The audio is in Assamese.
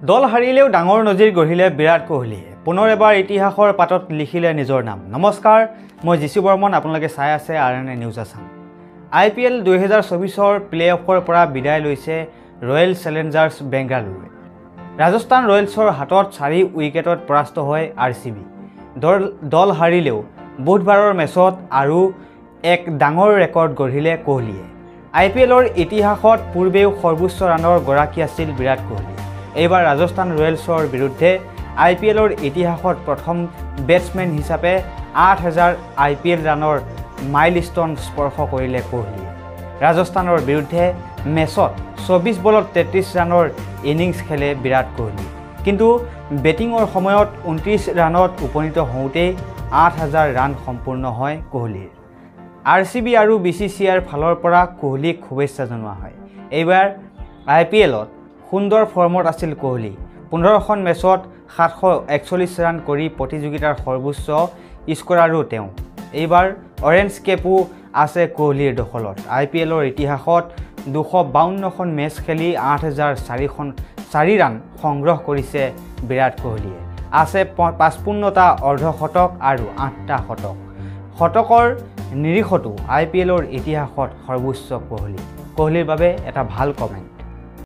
দল হাৰিলেও ডাঙৰ নজিৰ গঢ়িলে বিৰাট কোহলীয়ে পুনৰ এবাৰ ইতিহাসৰ পাতত লিখিলে নিজৰ নাম। নমস্কাৰ, মই জিচু বৰ্মন, আপোনালোকে চাই আছে RNA নিউজ আছাম। IPL 2024ৰ প্লে-অফৰ পৰা বিদায় লৈছে ৰয়েল চেলেঞ্জাৰ্ছ বেংগালুৰুৱে। ৰাজস্থান ৰয়েলছৰ হাতত 4 উইকেটত পৰাস্ত হয় RCB। দল হাৰিলেও বুধবাৰৰ মেচত আৰু এক ডাঙৰ ৰেকৰ্ড গঢ়িলে কোহলীয়ে। IPLৰ ইতিহাসত পূৰ্বেও সৰ্বোচ্চ ৰানৰ গৰাকী আছিল বিৰাট কোহলী। এইবাৰ ৰাজস্থান ৰয়েলছৰ বিৰুদ্ধে IPLৰ ইতিহাসত প্ৰথম বেটছমেন হিচাপে 8000 IPL ৰানৰ মাইলষ্টন স্পৰ্শ কৰিলে কোহলীয়ে। ৰাজস্থানৰ বিৰুদ্ধে মেচত 24 বলত 33 ৰানৰ ইনিংছ খেলে বিৰাট কোহলী, কিন্তু বেটিঙৰ সময়ত 29 ৰানত উপনীত হওঁতেই 8000 ৰান সম্পূৰ্ণ হয় কোহলীৰ। RCB আৰু BCCIৰ ফালৰ পৰা কোহলীক শুভেচ্ছা জনোৱা হয়। এইবাৰ IPLত সুন্দৰ ফৰ্মত আছিল কোহলী। 15খন মেচত 741 ৰান কৰি প্ৰতিযোগিতাৰ সৰ্বোচ্চ স্ক'ৰাৰো তেওঁ। এইবাৰ অৰেঞ্জ কেপো আছে কোহলীৰ দখলত। IPLৰ ইতিহাসত 252খন মেচ খেলি 8004 ৰান সংগ্ৰহ কৰিছে বিৰাট কোহলীয়ে। আছে 55টা অৰ্ধশতক আৰু 8টা শতক। শতকৰ নিৰিখতো IPLৰ ইতিহাসত সৰ্বোচ্চ কোহলীৰ বাবে এটা ভাল কমেণ্ট।